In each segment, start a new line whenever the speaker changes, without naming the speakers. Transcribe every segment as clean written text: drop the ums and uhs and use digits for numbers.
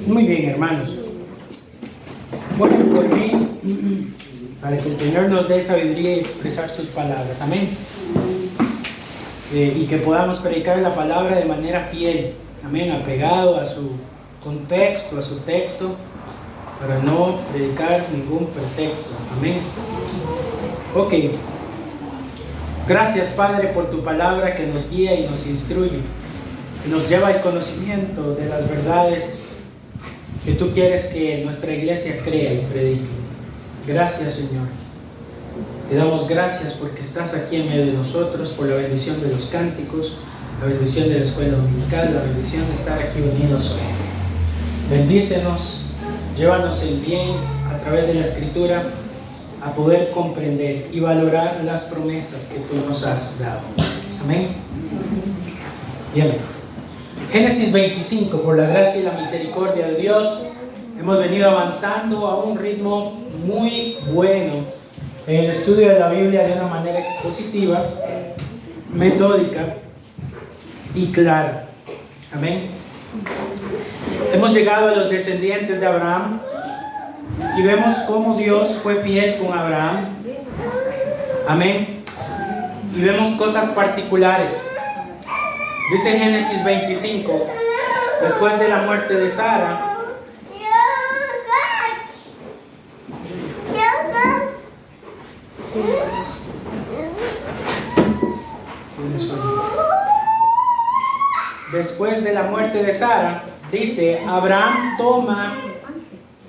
Muy bien, hermanos. Oren por mí para que el Señor nos dé sabiduría y expresar sus palabras. Amén. Y que podamos predicar la palabra de manera fiel. Amén. Apegado a su contexto, a su texto, para no predicar ningún pretexto. Amén. Ok. Gracias, Padre, por tu palabra que nos guía y nos instruye, que nos lleva al conocimiento de las verdades que tú quieres que nuestra iglesia crea y predique. Gracias, Señor. Te damos gracias porque estás aquí en medio de nosotros, por la bendición de los cánticos, la bendición de la escuela dominical, la bendición de estar aquí unidos hoy. Bendícenos, llévanos el bien a través de la Escritura a poder comprender y valorar las promesas que tú nos has dado. Amén. Bien. Génesis 25, por la gracia y la misericordia de Dios, hemos venido avanzando a un ritmo muy bueno en el estudio de la Biblia de una manera expositiva, metódica y clara. Amén. Hemos llegado a los descendientes de Abraham y vemos cómo Dios fue fiel con Abraham. Amén. Y vemos cosas particulares. Dice Génesis 25, después de la muerte de Sara, dice, Abraham toma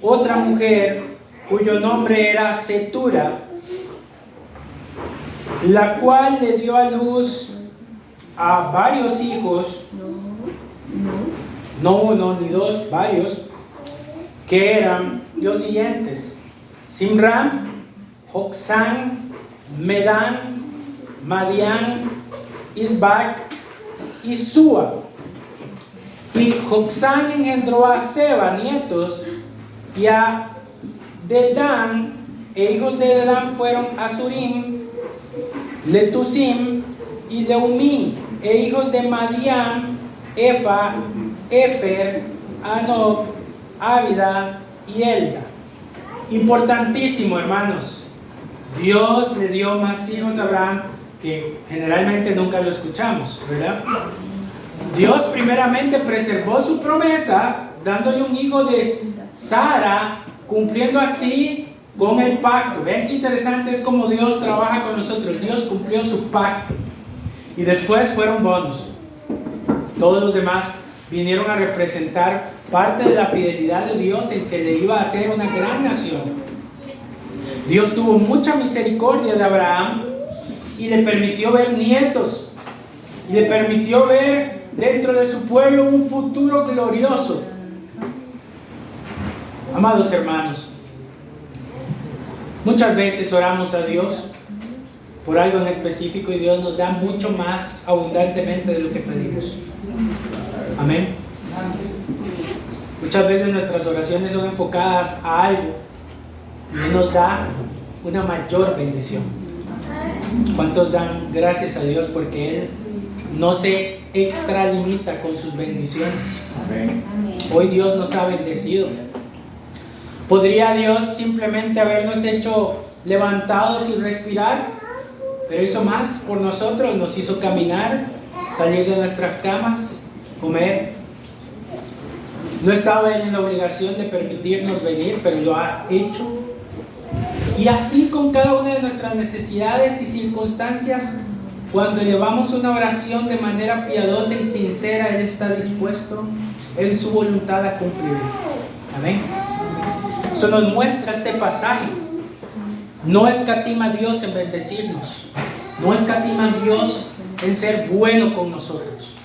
otra mujer cuyo nombre era Cetura, la cual le dio a luz a varios hijos, no uno ni dos, varios, que eran los siguientes: Simram, Joksán, Medán, Madián, Isbac y Sua. Y Joksán engendró a Seba, nietos, y a Dedán, e hijos de Dedán fueron Asurim, Letusim y Leumim, e hijos de Madián, Efa, Efer, Anoc, Ávida y Elda. Importantísimo, hermanos. Dios le dio más hijos a Abraham, que generalmente nunca lo escuchamos, ¿verdad? Dios primeramente preservó su promesa, dándole un hijo de Sara, cumpliendo así con el pacto. Vean qué interesante es cómo Dios trabaja con nosotros. Dios cumplió su pacto. Y después fueron bonos. Todos los demás vinieron a representar parte de la fidelidad de Dios en que le iba a hacer una gran nación. Dios tuvo mucha misericordia de Abraham y le permitió ver nietos. Y le permitió ver dentro de su pueblo un futuro glorioso. Amados hermanos, muchas veces oramos a Dios por algo en específico y Dios nos da mucho más abundantemente de lo que pedimos. Amén. Muchas veces nuestras oraciones son enfocadas a algo y Él nos da una mayor bendición. ¿Cuántos dan gracias a Dios porque Él no se extralimita con sus bendiciones?
Amén.
Hoy Dios nos ha bendecido. ¿Podría Dios simplemente habernos hecho levantados y respirar? Pero hizo más por nosotros, nos hizo caminar, salir de nuestras camas, comer. No estaba en la obligación de permitirnos venir, pero lo ha hecho. Y así con cada una de nuestras necesidades y circunstancias, cuando elevamos una oración de manera piadosa y sincera, Él está dispuesto, Él su voluntad a cumplir. Amén. Eso nos muestra este pasaje. No escatima Dios en bendecirnos. No escatima Dios en ser bueno con nosotros.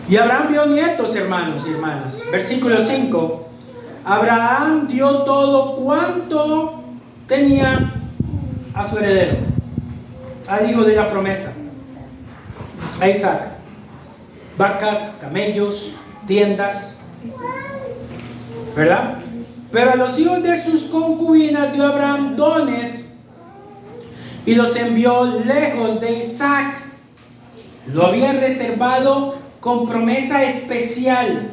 Y Abraham vio nietos, hermanos y hermanas. Versículo 5. Abraham dio todo cuanto tenía a su heredero, al hijo de la promesa, a Isaac: vacas, camellos, tiendas, ¿verdad? Pero a los hijos de sus concubinas dio Abraham dones y los envió lejos de Isaac. Lo había reservado con promesa especial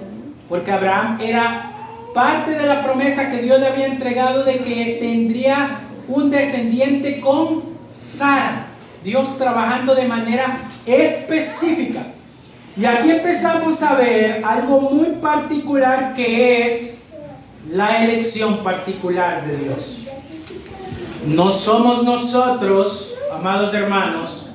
porque Abraham era parte de la promesa que Dios le había entregado de que tendría un descendiente con Sara. Dios trabajando de manera específica. Y aquí empezamos a ver algo muy particular, que es la elección particular de Dios. No somos nosotros, amados hermanos,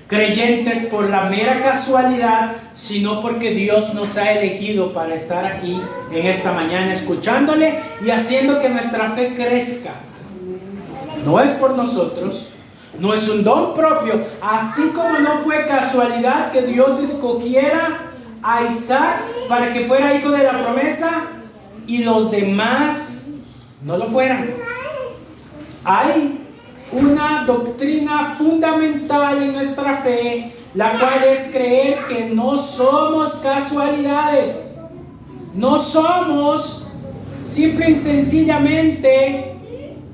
creyentes por la mera casualidad, sino porque Dios nos ha elegido para estar aquí en esta mañana escuchándole y haciendo que nuestra fe crezca. No es por nosotros, no es un don propio, así como no fue casualidad que Dios escogiera a Isaac para que fuera hijo de la promesa y los demás no lo fueran. Hay una doctrina fundamental en nuestra fe, la cual es creer que no somos casualidades. No somos simple y sencillamente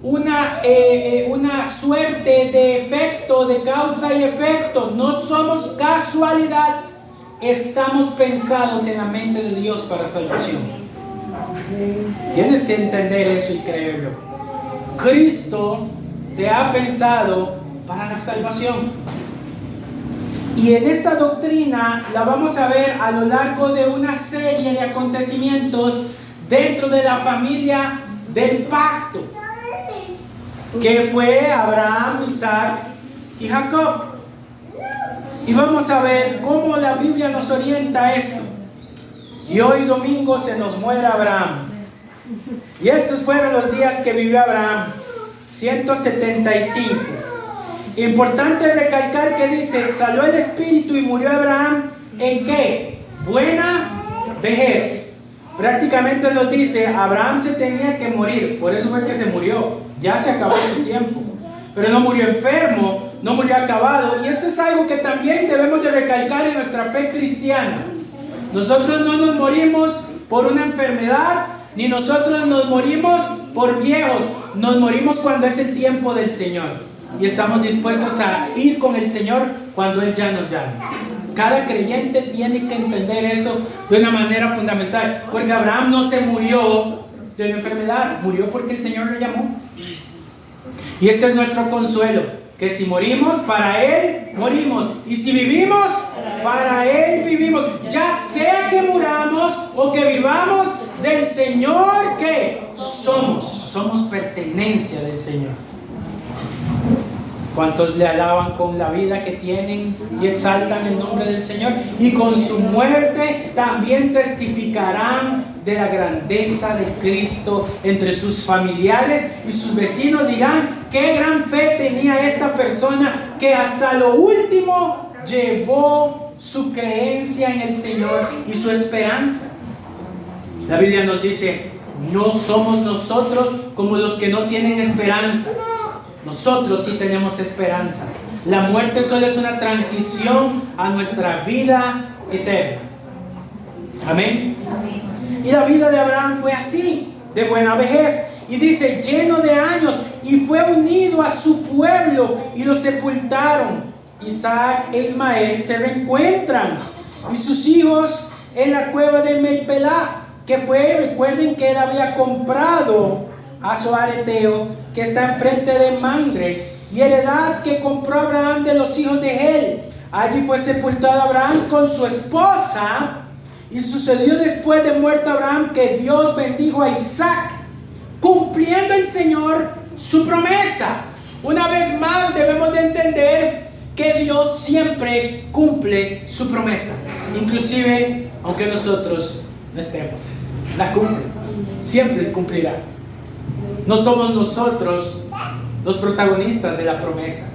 una suerte de efecto, de causa y efecto. No somos casualidad. Estamos pensados en la mente de Dios para salvación. Tienes que entender eso y creerlo. Cristo te ha pensado para la salvación. Y en esta doctrina la vamos a ver a lo largo de una serie de acontecimientos dentro de la familia del pacto, que fue Abraham, Isaac y Jacob. Y vamos a ver cómo la Biblia nos orienta a esto. Y hoy domingo se nos muere Abraham. Y estos fueron los días que vivió Abraham, 175. Importante recalcar que dice: exhaló el espíritu y murió Abraham ¿en qué? Buena vejez. Prácticamente nos dice, Abraham se tenía que morir, por eso fue que se murió. Ya se acabó su tiempo. Pero no murió enfermo, no murió acabado. Y esto es algo que también debemos de recalcar en nuestra fe cristiana. Nosotros no nos morimos por una enfermedad, ni nosotros nos morimos por viejos. Nos morimos cuando es el tiempo del Señor. Y estamos dispuestos a ir con el Señor cuando Él ya nos llame. Cada creyente tiene que entender eso de una manera fundamental. Porque Abraham no se murió de una enfermedad, murió porque el Señor le llamó. Y este es nuestro consuelo, que si morimos, para Él morimos. Y si vivimos, para Él vivimos. Ya sea que muramos o que vivamos, del Señor que somos pertenencia del Señor. ¿Cuántos le alaban con la vida que tienen y exaltan el nombre del Señor? Y con su muerte también testificarán de la grandeza de Cristo entre sus familiares y sus vecinos. Dirán: qué gran fe tenía esta persona, que hasta lo último llevó su creencia en el Señor y su esperanza. La Biblia nos dice: no somos nosotros como los que no tienen esperanza. Nosotros sí tenemos esperanza. La muerte solo es una transición a nuestra vida eterna. Amén. Y la vida de Abraham fue así, de buena vejez. Y dice, lleno de años, y fue unido a su pueblo, y lo sepultaron. Isaac e Ismael se reencuentran, y sus hijos en la cueva de Melpelá, que fue, recuerden que él había comprado a Zoar Eteo, que está enfrente de Mamre, y heredad que compró Abraham de los hijos de Hel. Allí fue sepultado Abraham con su esposa. Y sucedió después de muerto Abraham que Dios bendijo a Isaac, cumpliendo el Señor su promesa. Una vez más debemos de entender que Dios siempre cumple su promesa, inclusive aunque nosotros no estemos. La cumple, siempre cumplirá. No somos nosotros los protagonistas de la promesa.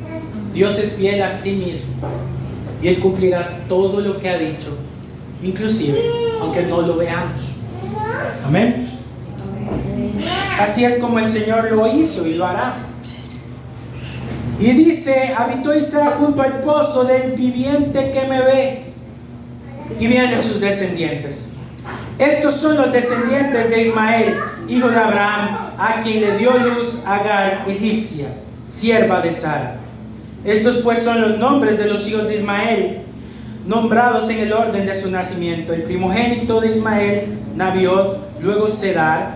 Dios es fiel a sí mismo y Él cumplirá todo lo que ha dicho, inclusive aunque no lo veamos. Amén. Así es como el Señor lo hizo y lo hará. Y dice: habitó Isaac junto al pozo del viviente que me ve. Y vienen sus descendientes. Estos son los descendientes de Ismael, hijo de Abraham, a quien le dio luz Agar, egipcia, sierva de Sara. Estos pues son los nombres de los hijos de Ismael, nombrados en el orden de su nacimiento. El primogénito de Ismael, Nabiot, luego Cedar,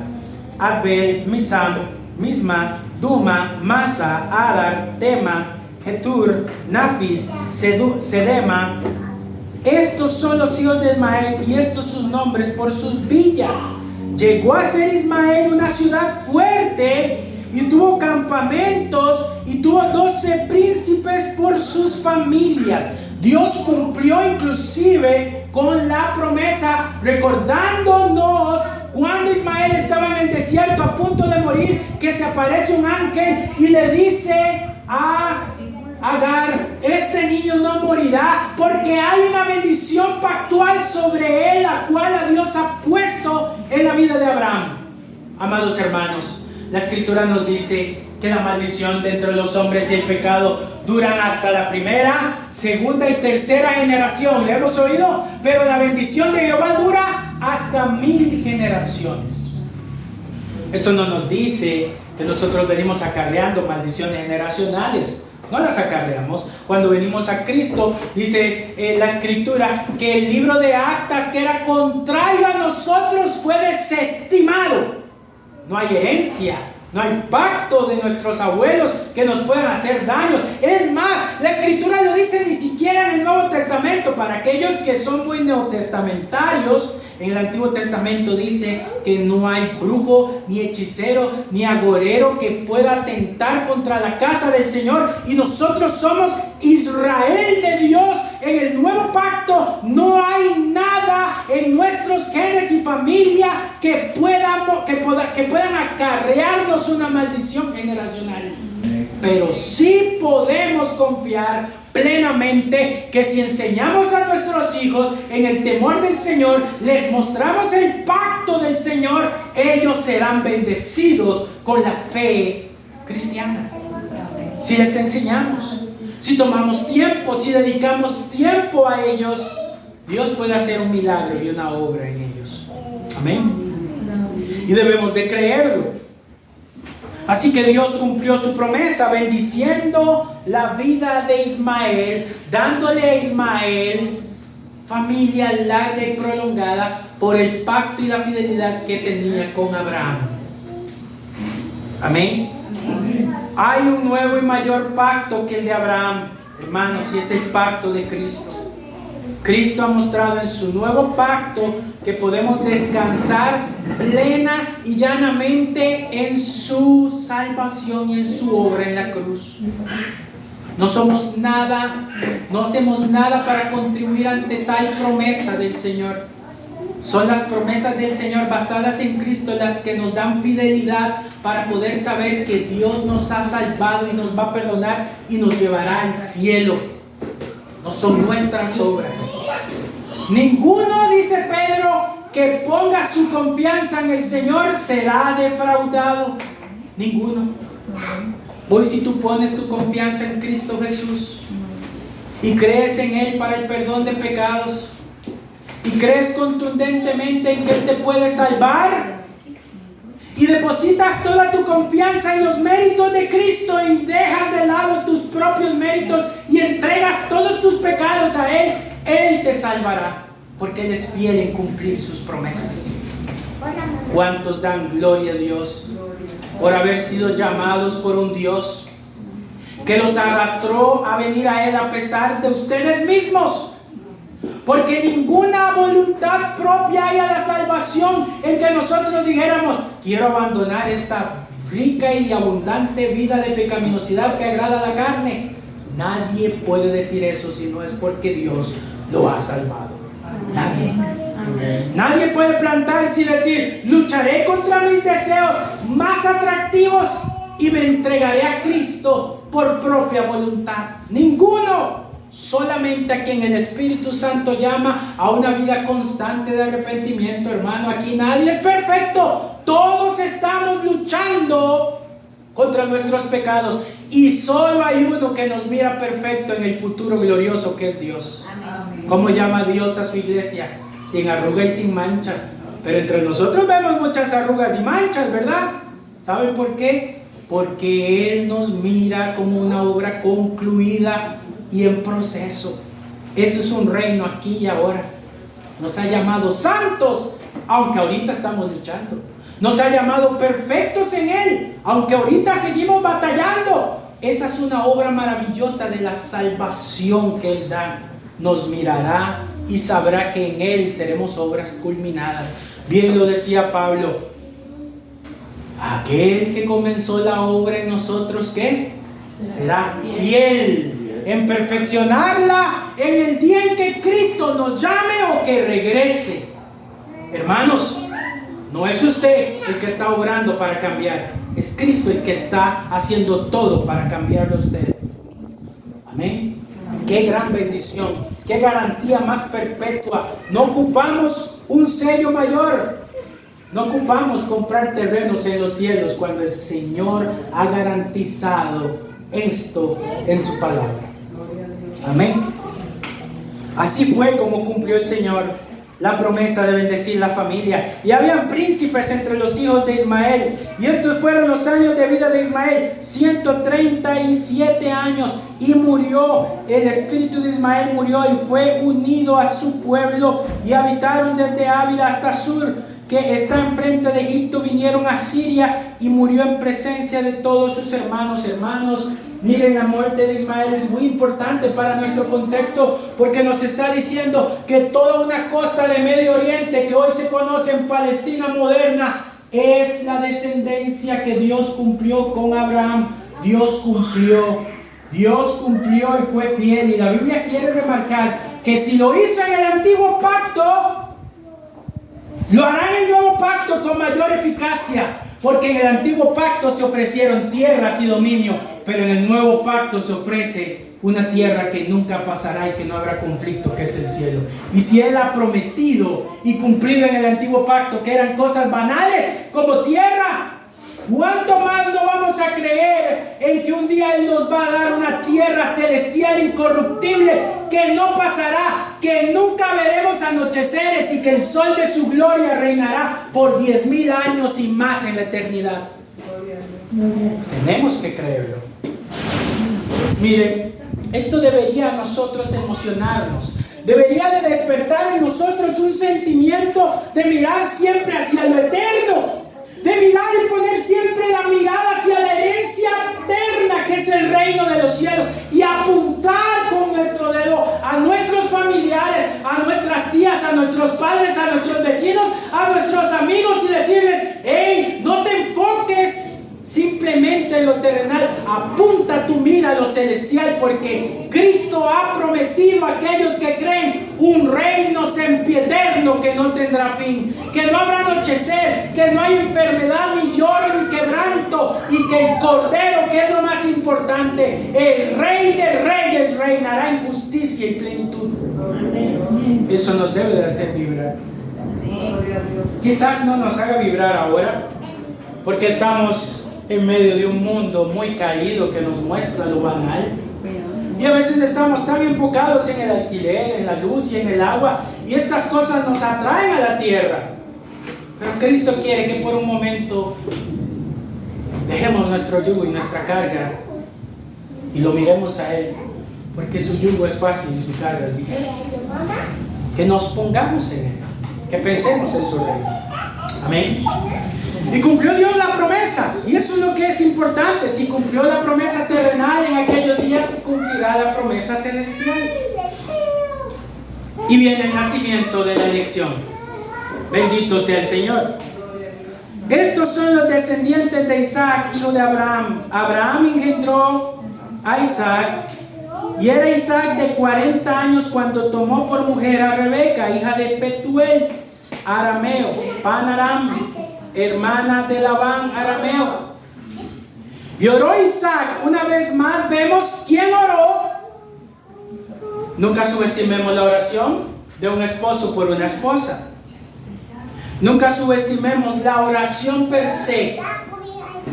Abel, Misma, Duma, Masa, Adar, Tema, Getur, Nafis, Sedema. Estos son los hijos de Ismael y estos sus nombres por sus villas. Llegó a ser Ismael una ciudad fuerte y tuvo campamentos y tuvo 12 príncipes por sus familias. Dios cumplió inclusive con la promesa, recordándonos cuando Ismael estaba en el desierto a punto de morir, que se aparece un ángel y le dice a Agar: este niño no morirá, porque hay una bendición pactual sobre él, la cual Dios ha puesto en la vida de Abraham. Amados hermanos, la escritura nos dice que la maldición de entre los hombres y el pecado duran hasta la primera, segunda y tercera generación. ¿Le hemos oído? Pero la bendición de Jehová dura hasta 1000 generaciones. Esto no nos dice que nosotros venimos acarreando maldiciones generacionales. No las acarreamos. Cuando venimos a Cristo, dice la escritura que el libro de actas que era contrario a nosotros fue desestimado. No hay herencia, no hay pacto de nuestros abuelos que nos puedan hacer daños. Es más, la escritura lo dice ni siquiera en el Nuevo Testamento. Para aquellos que son muy neotestamentarios, en el Antiguo Testamento dice que no hay brujo, ni hechicero, ni agorero que pueda atentar contra la casa del Señor. Y nosotros somos Israel de Dios. En el nuevo pacto no hay nada en nuestros genes y familia que puedan acarrearnos una maldición generacional. Pero sí podemos confiar plenamente que si enseñamos a nuestros hijos en el temor del Señor, les mostramos el pacto del Señor, ellos serán bendecidos con la fe cristiana. Si les enseñamos, si tomamos tiempo, si dedicamos tiempo a ellos, Dios puede hacer un milagro y una obra en ellos. Amén. Y debemos de creerlo. Así que Dios cumplió su promesa bendiciendo la vida de Ismael, dándole a Ismael familia larga y prolongada por el pacto y la fidelidad que tenía con Abraham. Amén. Hay un nuevo y mayor pacto que el de Abraham, hermanos, y es el pacto de Cristo. Cristo ha mostrado en su nuevo pacto que podemos descansar plena y llanamente en su salvación y en su obra en la cruz. No somos nada, no hacemos nada para contribuir ante tal promesa del Señor. Son las promesas del Señor basadas en Cristo las que nos dan fidelidad para poder saber que Dios nos ha salvado y nos va a perdonar y nos llevará al cielo. No son nuestras obras. Ninguno, dice Pedro, que ponga su confianza en el Señor será defraudado. Ninguno. Hoy, si tú pones tu confianza en Cristo Jesús y crees en Él para el perdón de pecados y crees contundentemente en que Él te puede salvar y depositas toda tu confianza en los méritos de Cristo y dejas de lado tus propios méritos y entregas todos tus pecados a Él, Él te salvará, porque Él es fiel en cumplir sus promesas. ¿Cuántos dan gloria a Dios por haber sido llamados por un Dios que los arrastró a venir a Él a pesar de ustedes mismos? Porque ninguna voluntad propia hay a la salvación en que nosotros dijéramos: quiero abandonar esta rica y abundante vida de pecaminosidad que agrada a la carne. Nadie puede decir eso si no es porque Dios lo ha salvado. Nadie. Nadie puede plantarse y decir: lucharé contra mis deseos más atractivos y me entregaré a Cristo por propia voluntad. Ninguno. Solamente a quien el Espíritu Santo llama a una vida constante de arrepentimiento, hermano. Aquí nadie es perfecto. Todos estamos luchando contra nuestros pecados. Y solo hay uno que nos mira perfecto en el futuro glorioso, que es Dios. ¿Cómo llama Dios a su iglesia? Sin arruga y sin mancha. Pero entre nosotros vemos muchas arrugas y manchas, ¿verdad? ¿Saben por qué? Porque Él nos mira como una obra concluida y en proceso. Eso es un reino aquí y ahora. Nos ha llamado santos aunque ahorita estamos luchando. Nos ha llamado perfectos en Él, aunque ahorita seguimos batallando. Esa es una obra maravillosa de la salvación que Él da. Nos mirará y sabrá que en Él seremos obras culminadas. Bien lo decía Pablo: aquel que comenzó la obra en nosotros, ¿qué? Será fiel en perfeccionarla en el día en que Cristo nos llame o que regrese. Hermanos, no es usted el que está obrando para cambiar, es Cristo el que está haciendo todo para cambiarlo a usted. Amén. Qué gran bendición, qué garantía más perpetua. No ocupamos un sello mayor, no ocupamos comprar terrenos en los cielos cuando el Señor ha garantizado esto en su palabra. Amén. Así fue como cumplió el Señor la promesa de bendecir la familia. Y habían príncipes entre los hijos de Ismael, y estos fueron los años de vida de Ismael, 137 años, y murió. El espíritu de Ismael murió y fue unido a su pueblo, y habitaron desde Ávila hasta Sur, que está enfrente de Egipto. Vinieron a Siria, y murió en presencia de todos sus hermanos. Hermanos, miren, la muerte de Ismael es muy importante para nuestro contexto, porque nos está diciendo que toda una costa de Medio Oriente que hoy se conoce en Palestina moderna es la descendencia que Dios cumplió con Abraham. Dios cumplió y fue fiel. Y la Biblia quiere remarcar que si lo hizo en el antiguo pacto, lo hará en el nuevo pacto con mayor eficacia. Porque en el antiguo pacto se ofrecieron tierras y dominio, pero en el nuevo pacto se ofrece una tierra que nunca pasará y que no habrá conflicto, que es el cielo. Y si Él ha prometido y cumplido en el antiguo pacto que eran cosas banales como tierra, ¿cuánto más no vamos a creer en que un día Él nos va a dar una tierra celestial incorruptible que no pasará, que nunca veremos anocheceres y que el sol de su gloria reinará por 10,000 años y más en la eternidad? Tenemos que creerlo. Miren, esto debería a nosotros emocionarnos. Debería de despertar en nosotros un sentimiento de mirar siempre hacia lo eterno, de mirar y poner siempre la mirada hacia la herencia eterna que es el reino de los cielos, y apuntar con nuestro dedo a nuestros familiares, a nuestras tías, a nuestros padres, a nuestros vecinos, a nuestros amigos, y decirles: hey, no te enfoques simplemente en lo terrenal, apunta tu mira a lo celestial, porque Cristo ha prometido a aquellos que creen un reino sempiterno que no tendrá fin, que no habrá anochecer, que no hay enfermedad, ni lloro, ni quebranto, y que el Cordero, que es lo más importante, el Rey de Reyes, reinará en justicia y plenitud. Eso nos debe de hacer vibrar. Quizás no nos haga vibrar ahora, porque estamos en medio de un mundo muy caído que nos muestra lo banal, y a veces estamos tan enfocados en el alquiler, en la luz y en el agua, y estas cosas nos atraen a la tierra. Pero Cristo quiere que por un momento dejemos nuestro yugo y nuestra carga y lo miremos a Él, porque su yugo es fácil y su carga es ligera. Que nos pongamos en Él, que pensemos en su reino. Amén. Y cumplió Dios la promesa, y eso es lo que es importante. Si cumplió la promesa terrenal en aquellos días, cumplirá la promesa celestial. Y viene el nacimiento de la elección. Bendito sea el Señor. Estos son los descendientes de Isaac, hijo de Abraham. Abraham engendró a Isaac, y era Isaac de 40 años cuando tomó por mujer a Rebeca, hija de Petuel, arameo, Pan-aram, hermana de Labán, arameo. Y oró Isaac. Una vez más vemos quién oró. Nunca subestimemos la oración de un esposo por una esposa. Nunca subestimemos la oración per se.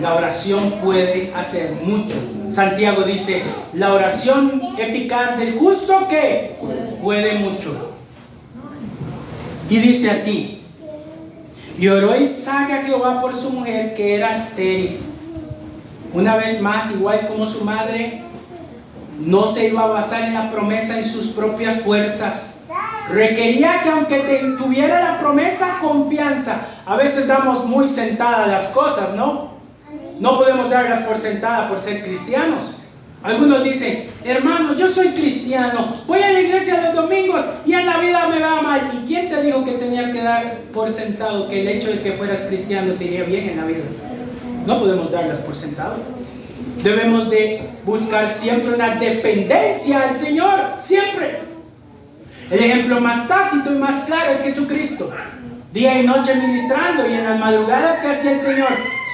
La oración puede hacer mucho. Santiago dice: la oración eficaz del justo, ¿qué? Puede mucho. Y dice así: y oró Isaac a Jehová por su mujer, que era estéril. Una vez más, igual como su madre, no se iba a basar en la promesa en sus propias fuerzas, Requería que aunque tuviera la promesa, confianza. A veces damos muy sentadas las cosas, ¿no? No podemos darlas por sentada por ser cristianos. Algunos dicen, hermano, yo soy cristiano, voy a la iglesia los domingos y en la vida me va mal. ¿Y quién te dijo que tenías que dar por sentado que el hecho de que fueras cristiano te iría bien en la vida? No podemos darlas por sentado. Debemos de buscar siempre una dependencia al Señor, siempre. El ejemplo más tácito y más claro es Jesucristo. Día y noche ministrando, y en las madrugadas que hacía el Señor,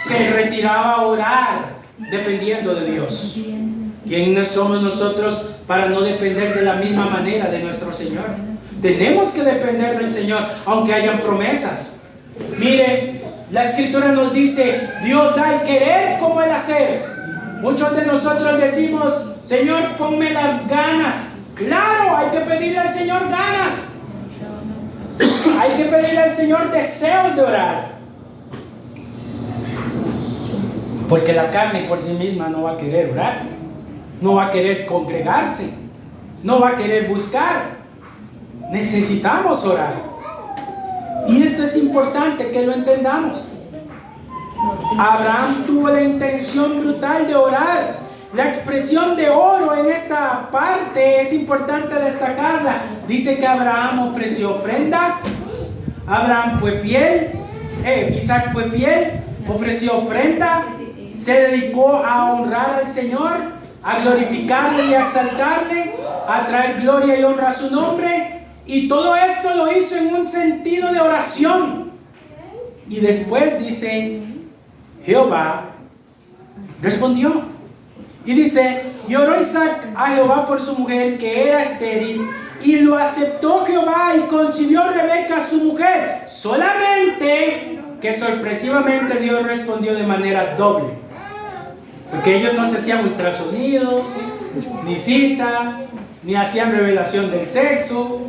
se retiraba a orar, dependiendo de Dios. ¿Quiénes somos nosotros para no depender de la misma manera de nuestro Señor? Tenemos que depender del Señor, aunque hayan promesas. Mire, la Escritura nos dice, Dios da el querer como el hacer. Muchos de nosotros decimos, Señor, ponme las ganas. Claro, hay que pedirle al Señor ganas. Hay que pedirle al Señor deseos de orar. Porque la carne por sí misma no va a querer orar. No va a querer congregarse. No va a querer buscar. Necesitamos orar. Y esto es importante que lo entendamos. Abraham tuvo la intención brutal de orar. La expresión de oro en esta parte es importante destacarla. Dice que Abraham ofreció ofrenda. Abraham fue fiel. Isaac fue fiel. Ofreció ofrenda. Se dedicó a honrar al Señor, a glorificarle y a exaltarle, a traer gloria y honra a su nombre. Y todo esto lo hizo en un sentido de oración. Y después dice, Jehová respondió. Y dice, y oró Isaac a Jehová por su mujer, que era estéril, y lo aceptó Jehová, y concibió Rebeca su mujer. Solamente que sorpresivamente Dios respondió de manera doble. Porque ellos no se hacían ultrasonido, ni cita, ni hacían revelación del sexo,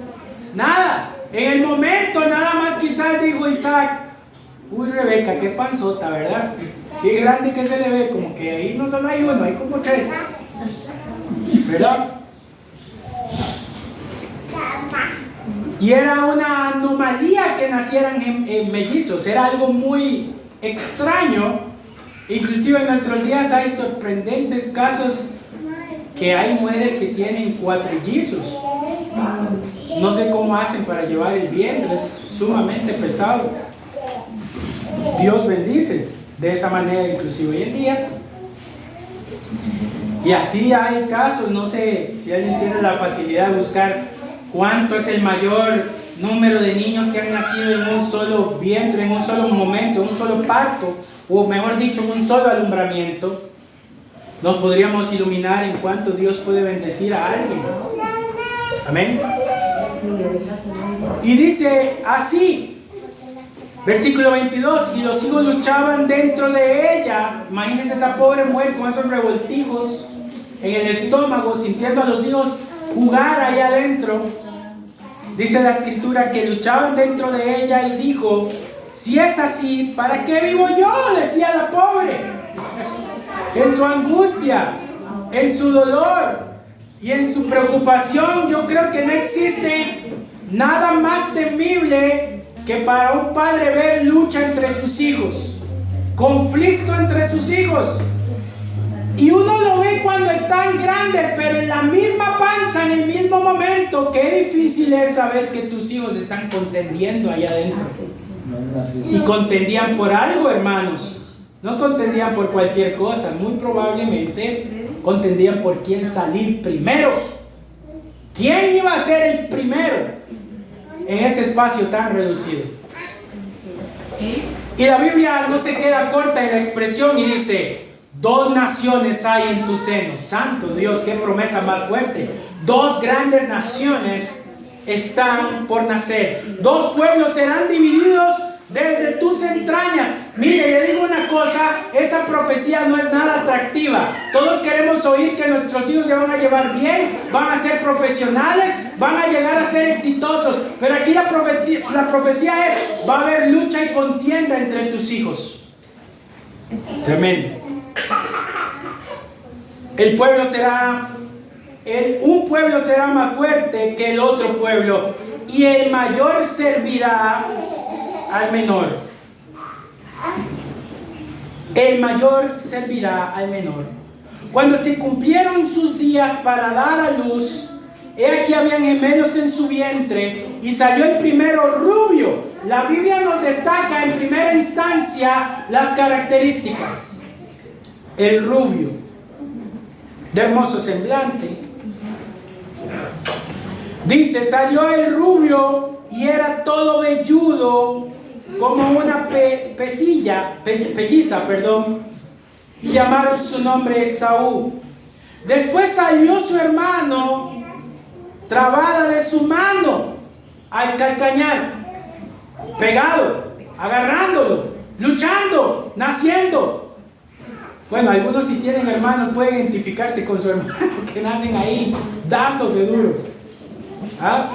nada. En el momento nada más quizás dijo Isaac, uy, Rebeca, qué panzota, ¿verdad? Qué grande que se le ve, como que ahí no solo hay uno, hay como tres, ¿verdad? Y era una anomalía que nacieran en mellizos, era algo muy extraño. Inclusive en nuestros días hay sorprendentes casos que hay mujeres que tienen cuatrillizos. No sé cómo hacen para llevar el vientre, es sumamente pesado. Dios bendice de esa manera, inclusive hoy en día. Y así hay casos, no sé si alguien tiene la facilidad de buscar cuánto es el mayor número de niños que han nacido en un solo vientre, en un solo momento, en un solo parto, o mejor dicho, en un solo alumbramiento. Nos podríamos iluminar en cuánto Dios puede bendecir a alguien. Amén. Y dice así, versículo 22, y los hijos luchaban dentro de ella. Imagínense esa pobre mujer con esos revoltijos en el estómago, sintiendo a los hijos jugar allá adentro. Dice la Escritura que luchaban dentro de ella, y dijo, si es así, ¿para qué vivo yo? Decía la pobre, en su angustia, en su dolor y en su preocupación. Yo creo que no existe nada más temible que para un padre ver lucha entre sus hijos, conflicto entre sus hijos. Y uno lo ve cuando están grandes, pero en la misma panza, en el mismo momento, qué difícil es saber que tus hijos están contendiendo allá adentro. Y contendían por algo, hermanos. No contendían por cualquier cosa. Muy probablemente contendían por quién salir primero. ¿Quién iba a ser el primero en ese espacio tan reducido? Y la Biblia no se queda corta en la expresión y dice, 2 naciones hay en tu seno. Santo Dios, qué promesa más fuerte. 2 grandes naciones están por nacer. 2 pueblos serán divididos desde tus entrañas. Mire, le digo una cosa, esa profecía no es nada atractiva. Todos queremos oír que nuestros hijos se van a llevar bien, van a ser profesionales, van a llegar a ser exitosos. Pero aquí la profecía es, va a haber lucha y contienda entre tus hijos. Tremendo. El pueblo será, un pueblo será más fuerte que el otro pueblo. y el mayor servirá al menor. El mayor servirá al menor. Cuando se cumplieron sus días para dar a luz, he aquí habían gemelos en su vientre, y salió el primero rubio. La Biblia nos destaca en primera instancia las características. El rubio, de hermoso semblante. Dice, salió el rubio y era todo velludo como una pelliza, y llamaron su nombre Esaú. Después salió su hermano, trabada de su mano al calcañar, pegado, agarrándolo, luchando, naciendo. Bueno, algunos si tienen hermanos pueden identificarse con su hermano, que nacen ahí dándose duros. ¿Ah?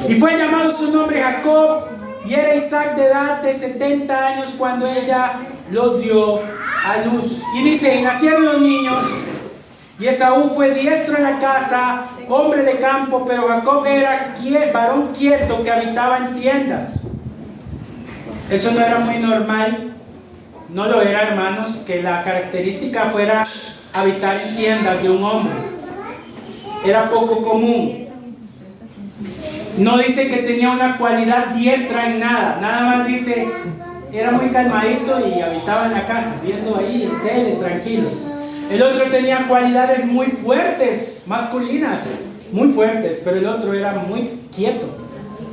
Y fue llamado su nombre Jacob, y era Isaac de edad de 70 años cuando ella los dio a luz. Y dice, y nacieron los niños, y Esaú fue diestro en la casa, hombre de campo, pero Jacob era varón quieto que habitaba en tiendas. Eso no era muy normal, no lo era, hermanos, que la característica fuera habitar en tiendas de un hombre. Era poco común. No dice que tenía una cualidad diestra en nada, nada más dice, era muy calmadito y habitaba en la casa, viendo ahí el tele, tranquilo. El otro tenía cualidades muy fuertes, masculinas, muy fuertes, pero el otro era muy quieto,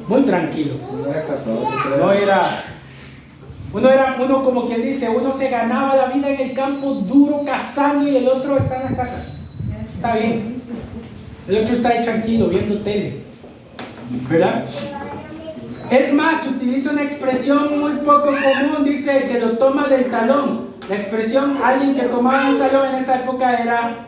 muy tranquilo. Uno como quien dice, uno se ganaba la vida en el campo duro cazando y el otro está en la casa. Está bien. El otro está ahí tranquilo, viendo tele. ¿Verdad? Es más, utiliza una expresión muy poco común, dice que lo toma del talón. La expresión, alguien que tomaba un talón en esa época era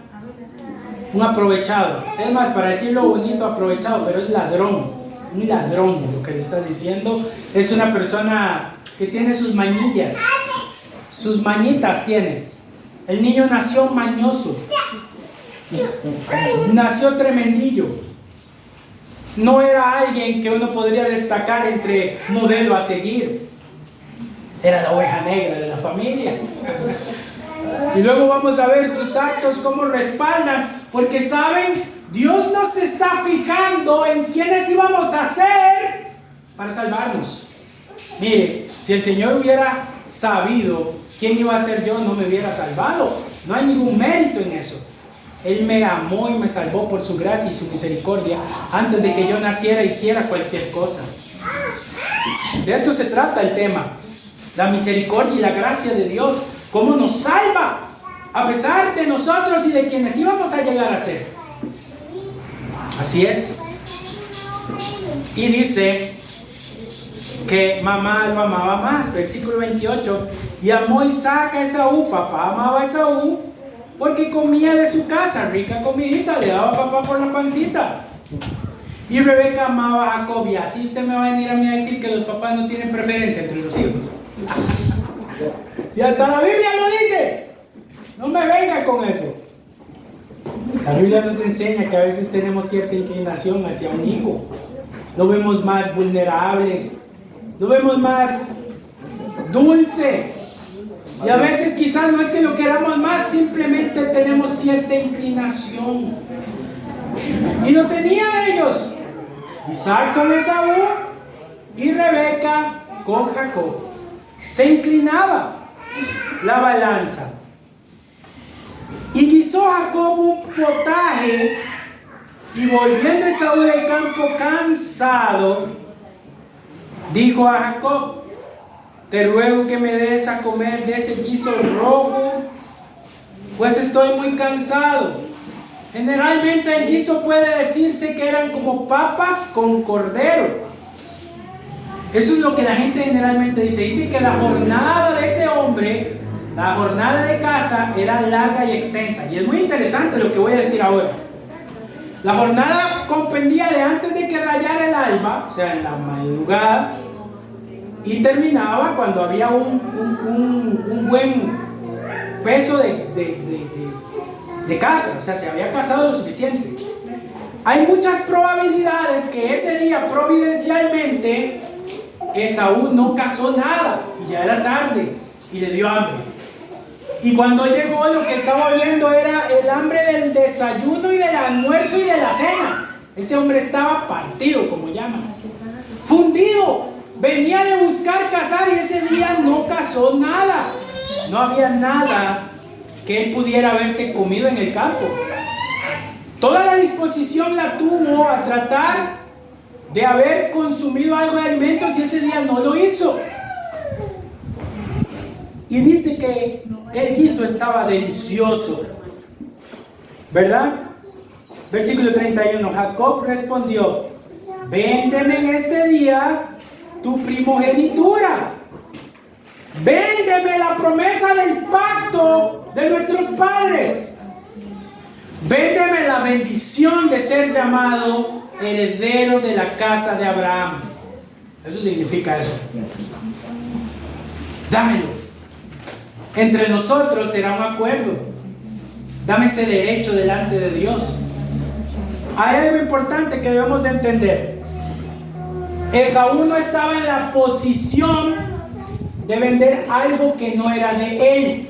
un aprovechado. Es más, para decirlo bonito, aprovechado, pero es ladrón. Un ladrón, lo que le está diciendo. Es una persona que tiene sus mañillas, sus mañitas tiene. El niño nació mañoso, nació tremendillo. No era alguien que uno podría destacar entre modelo a seguir. Era la oveja negra de la familia. Y luego vamos a ver sus actos cómo respaldan, porque saben, Dios nos está fijando en quiénes íbamos a ser para salvarnos. Mire, si el Señor hubiera sabido quién iba a ser yo, no me hubiera salvado. No hay ningún mérito en eso. Él me amó y me salvó por su gracia y su misericordia antes de que yo naciera e hiciera cualquier cosa. De esto se trata el tema. La misericordia y la gracia de Dios, cómo nos salva a pesar de nosotros y de quienes íbamos a llegar a ser. Así es. Y dice que mamá lo amaba más. Versículo 28. Y amó Isaac a Esaú. Papá amaba a Esaú porque comía de su casa, rica comidita, le daba a papá por la pancita. Y Rebeca amaba a Jacob. Y así usted me va a venir a mí a decir que los papás no tienen preferencia entre los hijos. Si hasta la Biblia lo dice, no me venga con eso. La Biblia nos enseña que a veces tenemos cierta inclinación hacia un hijo. Lo vemos más vulnerable, lo vemos más dulce. Y a veces quizás no es que lo queramos más, simplemente tenemos cierta inclinación. Y lo tenían ellos. Isaac con Esaú y Rebeca con Jacob. Se inclinaba la balanza. Y guisó Jacob un potaje, y volviendo Esaú del campo cansado, dijo a Jacob: te ruego que me des a comer de ese guiso rojo, pues estoy muy cansado. Generalmente el guiso puede decirse que eran como papas con cordero. Eso es lo que la gente generalmente dice. Dice que la jornada de ese hombre, la jornada de caza, era larga y extensa. Y es muy interesante lo que voy a decir ahora. La jornada comprendía de antes de que rayara el alba, o sea, en la madrugada, y terminaba cuando había un buen peso de caza, o sea, se había cazado lo suficiente. Hay muchas probabilidades que ese día providencialmente Esaú no cazó nada y ya era tarde y le dio hambre. Y cuando llegó, lo que estaba oyendo era el hambre del desayuno y del almuerzo y de la cena. Ese hombre estaba partido, como llaman, fundido. Venía de buscar cazar y ese día no cazó nada. No había nada que él pudiera haberse comido en el campo. Toda la disposición la tuvo a tratar de haber consumido algo de alimentos y ese día no lo hizo. Y dice que el guiso estaba delicioso, ¿verdad? Versículo 31. Jacob respondió: véndeme en este día tu primogenitura. Véndeme la promesa del pacto de nuestros padres. Véndeme la bendición de ser llamado heredero de la casa de Abraham. Eso significa eso. Dámelo. Entre nosotros será un acuerdo. Dame ese derecho delante de Dios. Hay algo importante que debemos de entender. Esaú no estaba en la posición de vender algo que no era de él.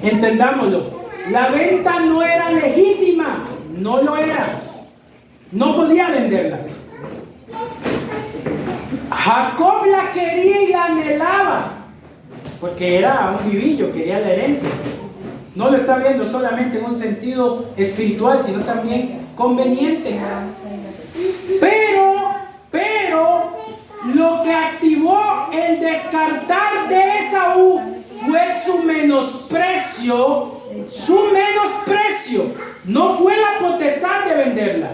Entendámoslo. La venta no era legítima. No lo era. No podía venderla. Jacob la quería y la anhelaba, porque era un vivillo, quería la herencia. No lo está viendo solamente en un sentido espiritual, sino también conveniente. Pero lo que activó el descartar de Esaú fue su menosprecio. Su menosprecio. No fue la potestad de venderla,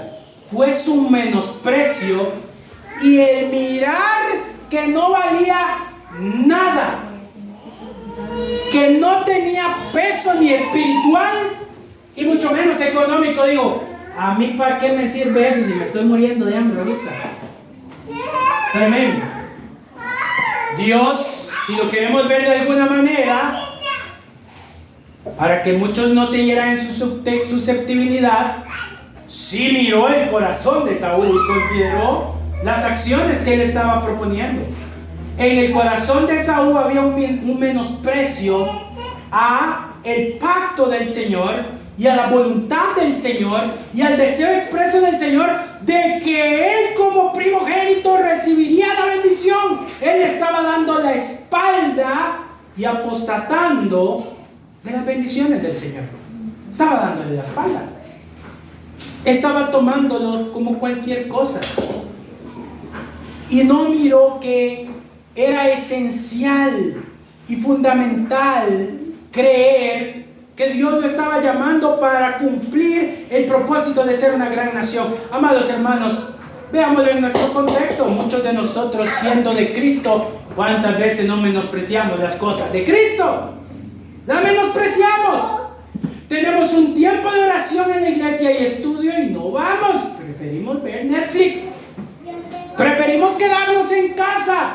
fue su menosprecio y el mirar que no valía nada, que no tenía peso ni espiritual y mucho menos económico. Digo, ¿a mí para qué me sirve eso si me estoy muriendo de hambre ahorita? Tremendo. Dios, si lo queremos ver de alguna manera, para que muchos no se hieran en su susceptibilidad, sí miró el corazón de Saúl y consideró las acciones que él estaba proponiendo. En el corazón de Saúl había un menosprecio a el pacto del Señor y a la voluntad del Señor y al deseo expreso del Señor de que él como primogénito recibiría la bendición. Él estaba dando la espalda y apostatando de las bendiciones del Señor. Estaba dándole la espalda. Estaba tomándolo como cualquier cosa. Y no miró que era esencial y fundamental creer que Dios lo estaba llamando para cumplir el propósito de ser una gran nación. Amados hermanos, veámoslo en nuestro contexto. Muchos de nosotros, siendo de Cristo, ¿cuántas veces no menospreciamos las cosas de Cristo? La menospreciamos. Tenemos un tiempo de oración en la iglesia y estudio y no vamos. Preferimos ver Netflix. Preferimos quedarnos en casa.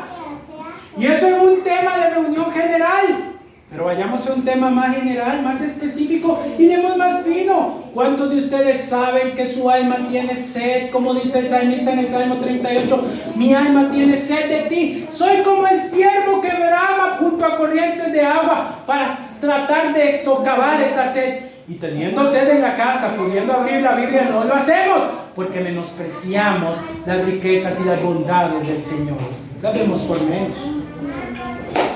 Y eso es un tema de reunión general. Pero vayamos a un tema más general, más específico y demos más fino. ¿Cuántos de ustedes saben que su alma tiene sed? Como dice el salmista en el Salmo 38, mi alma tiene sed de ti. Soy como el ciervo que brama junto a corrientes de agua para tratar de socavar esa sed. Y teniendo sed en la casa, pudiendo abrir la Biblia, no lo hacemos porque menospreciamos las riquezas y las bondades del Señor. La vemos por menos.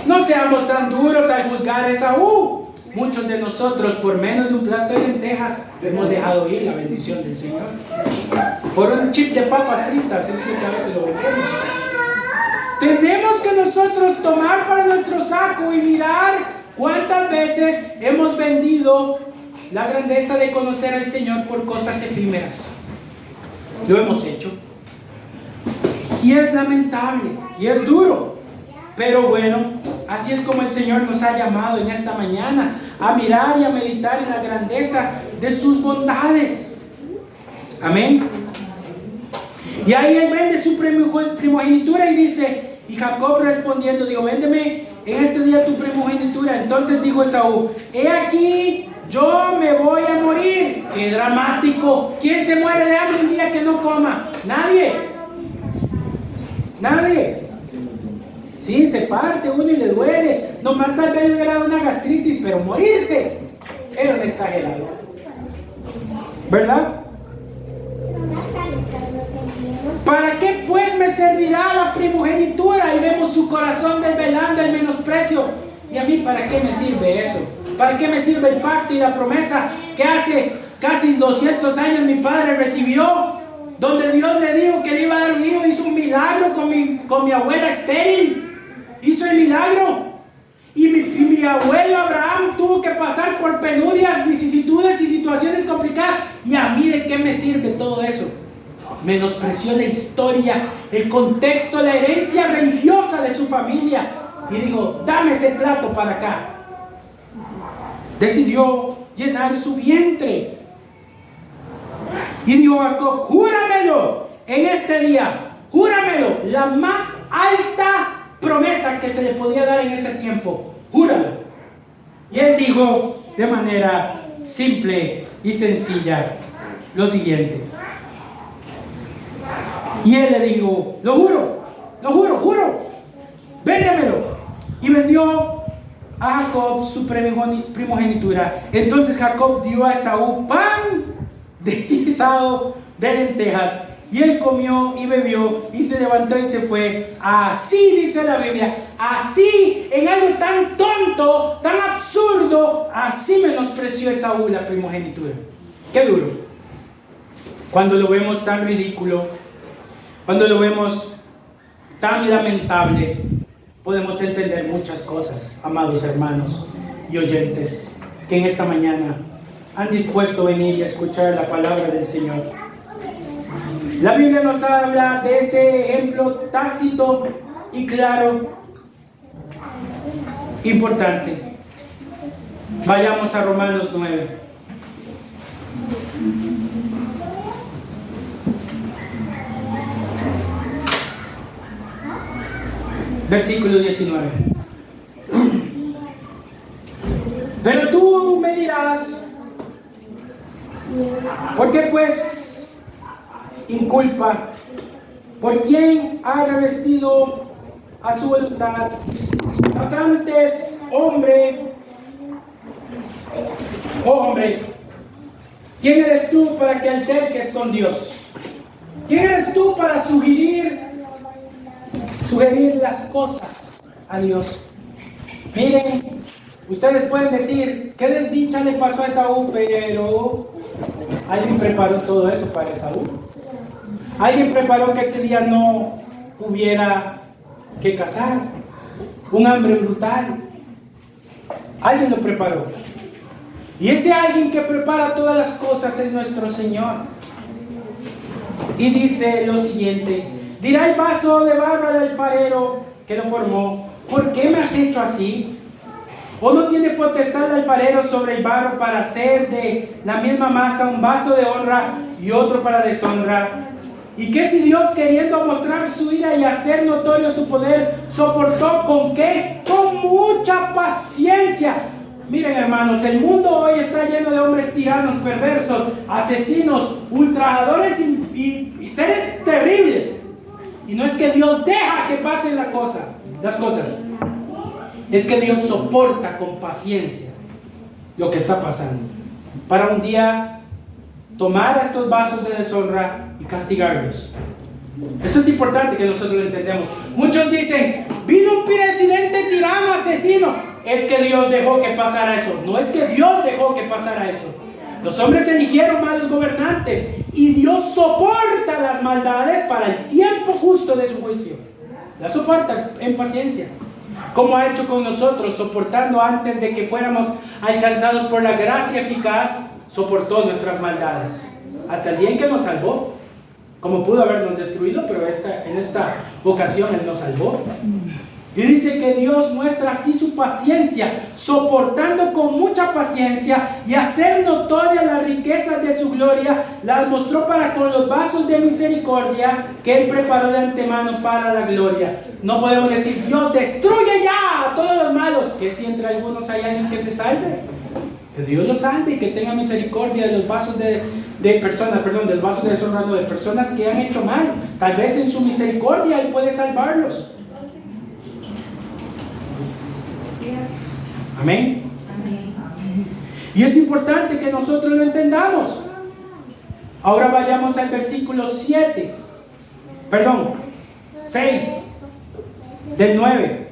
No seamos tan duros al juzgar a Esaú. Muchos de nosotros, por menos de un plato de lentejas, hemos dejado ir la bendición del Señor. Por un chip de papas fritas, es lo que a veces lo vendemos. Tenemos que nosotros tomar para nuestro saco y mirar cuántas veces hemos vendido la grandeza de conocer al Señor por cosas efímeras. Lo hemos hecho. Y es lamentable, y es duro. Pero bueno, así es como el Señor nos ha llamado en esta mañana a mirar y a meditar en la grandeza de sus bondades. Amén. Y ahí él vende su primogenitura y dice, y Jacob respondiendo, dijo, véndeme en este día tu primogenitura. Entonces dijo Esaú, he aquí, yo me voy a morir. qué dramático. ¿Quién se muere de hambre un día que no coma? Nadie. Nadie. Sí, se parte uno y le duele. Nomás tal vez hubiera dado una gastritis, pero morirse era un exagerado. ¿Verdad? ¿Para qué pues me servirá la primogenitura? Y vemos su corazón desvelando el menosprecio. ¿Y a mí para qué me sirve eso? ¿Para qué me sirve el pacto y la promesa que hace casi 200 años mi padre recibió? Donde Dios le dijo que le iba a dar un hijo, hizo un milagro con mi abuela estéril. Hizo el milagro. Y mi abuelo Abraham tuvo que pasar por penurias, vicisitudes y situaciones complicadas. ¿Y a mí de qué me sirve todo eso? Menospreció la historia, el contexto, la herencia religiosa de su familia. Y digo, dame ese plato para acá. Decidió llenar su vientre. Y dijo a Jacob, júramelo en este día, júramelo, la más alta promesa que se le podía dar en ese tiempo, júralo. Y él dijo de manera simple y sencilla lo siguiente. Y él le dijo, lo juro, véndemelo. Y vendió a Jacob su primogenitura. Entonces Jacob dio a Esaú pan de guisado de lentejas, y él comió y bebió y se levantó y se fue. Así dice la Biblia, así, en algo tan tonto, tan absurdo, así menospreció Esaú la primogenitura. Qué duro. Cuando lo vemos tan ridículo, cuando lo vemos tan lamentable, podemos entender muchas cosas, amados hermanos y oyentes, que en esta mañana han dispuesto a venir y a escuchar la palabra del Señor. La Biblia nos habla de ese ejemplo tácito y claro, importante. Vayamos a Romanos 9. Versículo 19. Pero tú me dirás, ¿por qué pues inculpa? ¿Por quién ha revestido a su voluntad? Mas antes, hombre, ¿quién eres tú para que alterques con Dios? ¿Quién eres tú para sugerir las cosas a Dios? Miren, ustedes pueden decir, ¿qué desdicha le pasó a Esaú? Pero alguien preparó todo eso para Esaú. Alguien preparó que ese día no hubiera que cazar. Un hambre brutal. Alguien lo preparó. Y ese alguien que prepara todas las cosas es nuestro Señor. Y dice lo siguiente: dirá el vaso de barro al alfarero que lo formó, ¿por qué me has hecho así? ¿O no tiene potestad el alfarero sobre el barro para hacer de la misma masa un vaso de honra y otro para deshonra? ¿Y qué si Dios, queriendo mostrar su ira y hacer notorio su poder, soportó con qué? Con mucha paciencia. Miren, hermanos, el mundo hoy está lleno de hombres tiranos, perversos, asesinos, ultrajadores y seres terribles. Y no es que Dios deja que pasen las cosas. Es que Dios soporta con paciencia lo que está pasando, para un día tomar a estos vasos de deshonra y castigarlos. Esto es importante que nosotros lo entendamos. Muchos dicen, vino un presidente tirano, asesino. Es que Dios dejó que pasara eso. No es que Dios dejó que pasara eso. Los hombres eligieron malos gobernantes y Dios soporta las maldades para el tiempo justo de su juicio. La soporta en paciencia, como ha hecho con nosotros, soportando antes de que fuéramos alcanzados por la gracia eficaz. Soportó nuestras maldades hasta el día en que nos salvó. Como pudo habernos destruido, pero en esta ocasión Él nos salvó. Y dice que Dios muestra así su paciencia, soportando con mucha paciencia y hacer notorias las riquezas de su gloria, las mostró para con los vasos de misericordia que Él preparó de antemano para la gloria. No podemos decir, Dios destruye ya a todos los malos, que si entre algunos hay alguien que se salve. Que Dios los salve y que tenga misericordia de los vasos del vaso de deshonra, de personas que han hecho mal. Tal vez en su misericordia Él puede salvarlos. Amén. Y es importante que nosotros lo entendamos. Ahora vayamos al versículo 6 del 9.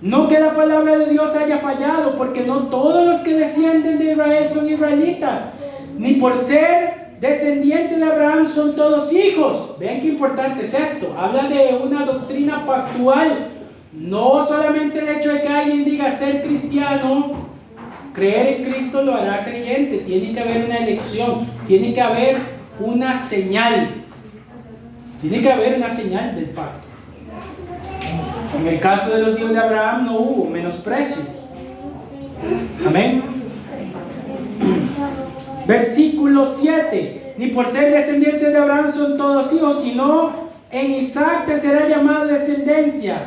No que la palabra de Dios haya fallado, porque no todos los que descienden de Israel son israelitas, ni por ser descendientes de Abraham son todos hijos. Vean qué importante es esto. Habla de una doctrina pactual. No solamente el hecho de que alguien diga ser cristiano, creer en Cristo lo hará creyente. Tiene que haber una elección, tiene que haber una señal. Tiene que haber una señal del pacto. En el caso de los hijos de Abraham no hubo menosprecio. Amén. Versículo 7. Ni por ser descendientes de Abraham son todos hijos, sino en Isaac te será llamada descendencia.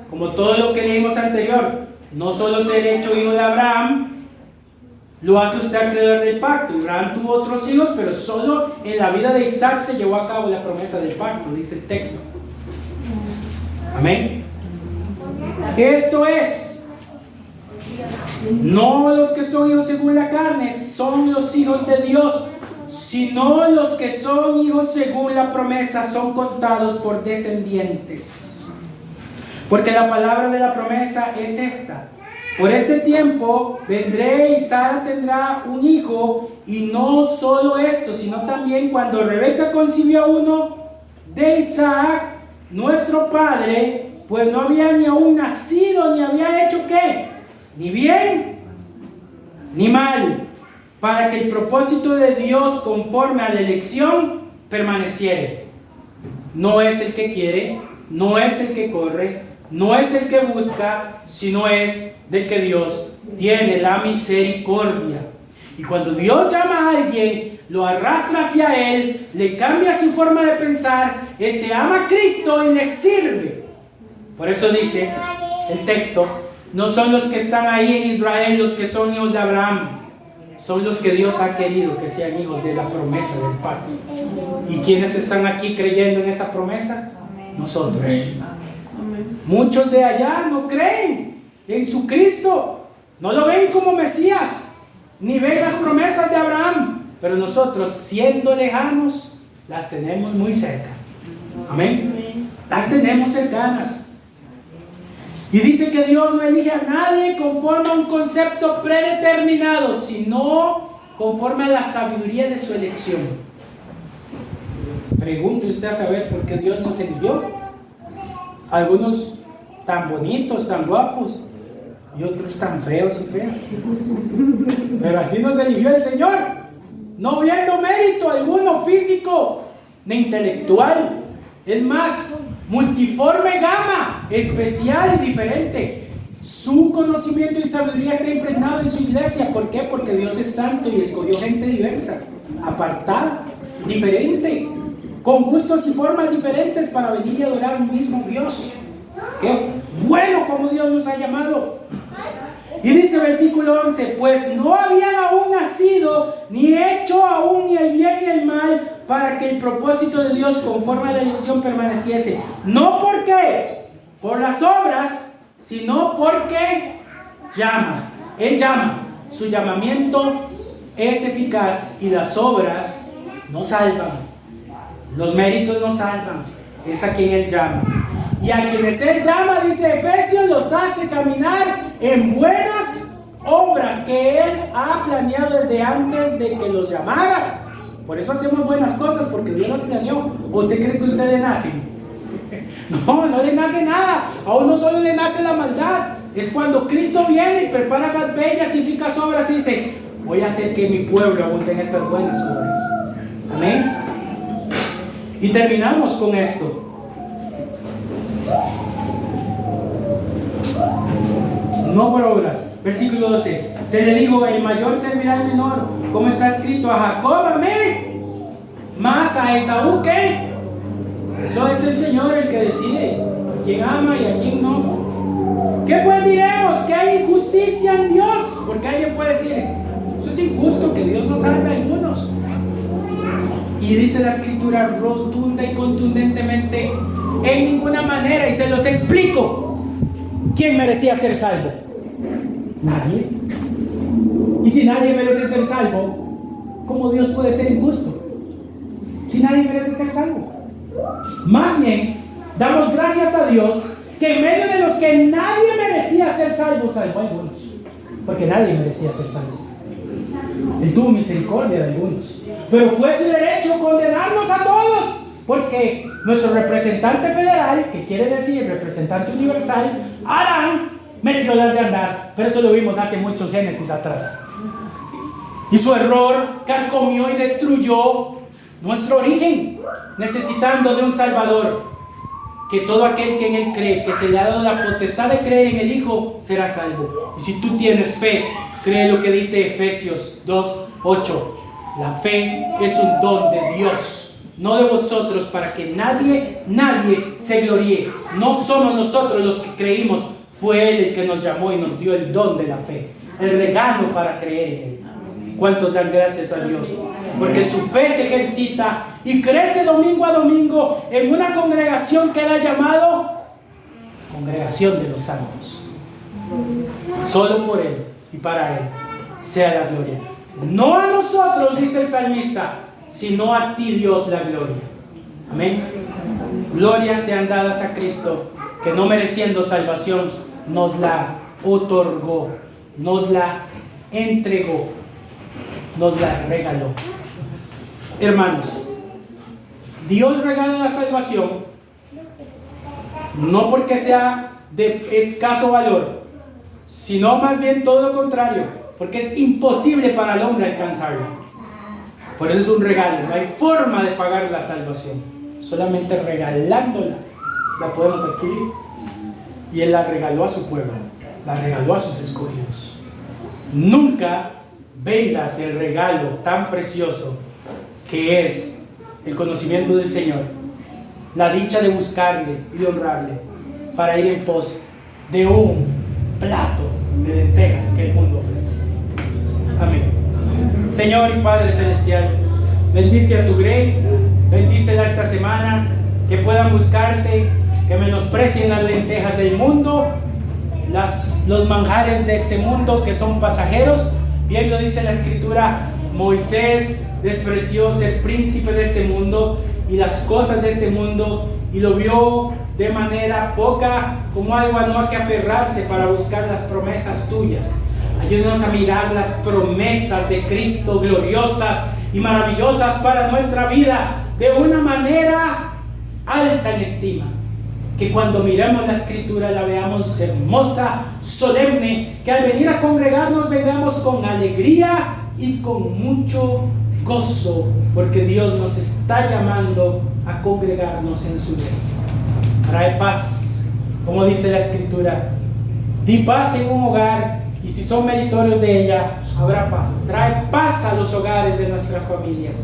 Como todo lo que leímos anterior, no solo ser hecho hijo de Abraham lo hace usted acreedor del pacto. Abraham tuvo otros hijos, pero solo en la vida de Isaac se llevó a cabo la promesa del pacto, dice el texto. Amén. Esto es, no los que son hijos según la carne son los hijos de Dios, sino los que son hijos según la promesa son contados por descendientes. Porque la palabra de la promesa es esta: por este tiempo vendré y Sara tendrá un hijo. Y no solo esto, sino también cuando Rebeca concibió a uno de Isaac, nuestro padre, pues no había ni aún nacido, ni había hecho ¿qué? Ni bien, ni mal, para que el propósito de Dios conforme a la elección permaneciere. No es el que quiere, no es el que corre, no es el que busca, sino es del que Dios tiene la misericordia. Y cuando Dios llama a alguien, lo arrastra hacia Él, le cambia su forma de pensar, ama a Cristo y le sirve. Por eso dice el texto, no son los que están ahí en Israel los que son hijos de Abraham, son los que Dios ha querido que sean hijos de la promesa del pacto. ¿Y quiénes están aquí creyendo en esa promesa? Nosotros. Muchos de allá no creen en su Cristo, no lo ven como Mesías, ni ven las promesas de Abraham, pero nosotros, siendo lejanos, las tenemos muy cerca. Amén. Las tenemos cercanas. Y dice que Dios no elige a nadie conforme a un concepto predeterminado, sino conforme a la sabiduría de su elección. Pregunte usted a saber por qué Dios nos eligió. Algunos tan bonitos, tan guapos, y otros tan feos y feas. Pero así nos eligió el Señor, no viendo mérito alguno físico ni intelectual. Es más, multiforme gama, especial y diferente. Su conocimiento y sabiduría está impregnado en su iglesia. ¿Por qué? Porque Dios es santo y escogió gente diversa, apartada, diferente, con gustos y formas diferentes para venir y adorar a un mismo Dios. ¡Qué bueno como Dios nos ha llamado! Y dice versículo 11, pues no habían aún nacido, ni hecho aún ni el bien ni el mal, para que el propósito de Dios conforme a la elección permaneciese. No porque por las obras, sino porque llama. Él llama. Su llamamiento es eficaz y las obras no salvan. Los méritos no salvan. Es a quien Él llama. Y a quienes Él llama, dice Efesios, los hace caminar en buenas obras que Él ha planeado desde antes de que los llamara. Por eso hacemos buenas cosas, porque Dios nos planeó. ¿O usted cree que usted le nace? No, no le nace nada. A uno solo le nace la maldad. Es cuando Cristo viene y prepara esas bellas y ricas obras y dice, voy a hacer que mi pueblo abunde en estas buenas obras. Amén. Y terminamos con esto. No por obras. Versículo 12. Se le dijo, el mayor servirá al menor. Como está escrito, a Jacob amé, más a Esaú ¿qué? Eso es el Señor el que decide a quién ama y a quién no. ¿Qué pues diremos? Que hay injusticia en Dios. Porque alguien puede decir, es injusto que Dios no salve a algunos. Y dice la Escritura rotunda y contundentemente, en ninguna manera, y se los explico. ¿Quién merecía ser salvo? Nadie. Y si nadie merece ser salvo, ¿cómo Dios puede ser injusto? Si nadie merece ser salvo. Más bien, damos gracias a Dios que en medio de los que nadie merecía ser salvo, salvó a algunos. Porque nadie merecía ser salvo. Él tuvo misericordia de algunos. Pero fue su derecho condenarnos a todos. Porque nuestro representante federal, que quiere decir representante universal, Adán, metió las de andar. Pero eso lo vimos hace muchos Génesis atrás. Y su error carcomió y destruyó nuestro origen, necesitando de un Salvador. Que todo aquel que en Él cree, que se le ha dado la potestad de creer en el Hijo, será salvo. Y si tú tienes fe, cree lo que dice Efesios 2:8. La fe es un don de Dios, no de vosotros, para que nadie se gloríe. No somos nosotros los que creímos, fue Él el que nos llamó y nos dio el don de la fe, el regalo para creer en Él. ¿Cuántos dan gracias a Dios? Porque su fe se ejercita y crece domingo a domingo en una congregación que Él ha llamado Congregación de los Santos. Solo por Él y para Él sea la gloria. No a nosotros, dice el salmista, sino a ti, Dios, la gloria. Amén. Glorias sean dadas a Cristo, que no mereciendo salvación, nos la otorgó, nos la entregó, nos la regaló. Hermanos, Dios regala la salvación no porque sea de escaso valor, sino más bien todo lo contrario, porque es imposible para el hombre alcanzarlo. Por eso es un regalo, no hay forma de pagar la salvación, solamente regalándola la podemos adquirir. Y Él la regaló a su pueblo, la regaló a sus escogidos. Nunca vendas el regalo tan precioso que es el conocimiento del Señor, la dicha de buscarle y de honrarle, para ir en pos de un plato de lentejas que el mundo ofrece. Amén. Señor y Padre Celestial, bendice a tu grey, bendícela esta semana, que puedan buscarte, que menosprecien las lentejas del mundo, los manjares de este mundo que son pasajeros. Bien lo dice la Escritura, Moisés despreció ser príncipe de este mundo y las cosas de este mundo, y lo vio de manera poca, como algo a no que aferrarse para buscar las promesas tuyas. Ayúdanos a mirar las promesas de Cristo gloriosas y maravillosas para nuestra vida de una manera alta en estima. Que cuando miremos la Escritura la veamos hermosa, solemne, que al venir a congregarnos vengamos con alegría y con mucho gozo, porque Dios nos está llamando a congregarnos en su reino. Trae paz, como dice la Escritura. Di paz en un hogar, y si son meritorios de ella, habrá paz. Trae paz a los hogares de nuestras familias.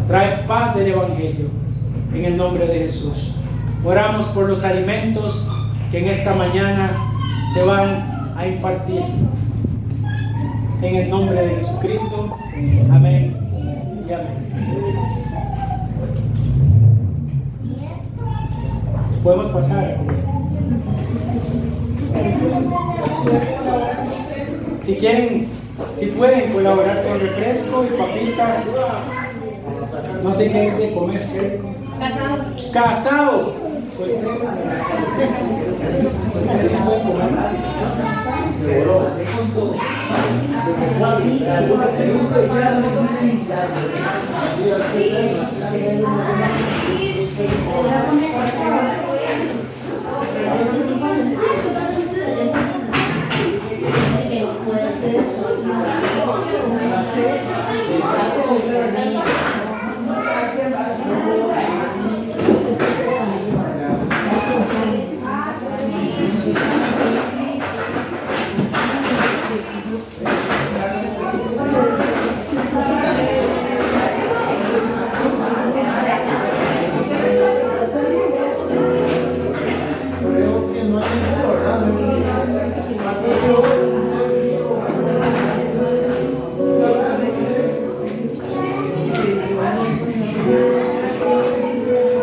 Trae paz del Evangelio, en el nombre de Jesús. Oramos por los alimentos que en esta mañana se van a impartir. En el nombre de Jesucristo. Amén y amén. Podemos pasar a comer. Si quieren, si pueden colaborar con refresco y papitas. No sé qué es de comer. Casado. Seguro.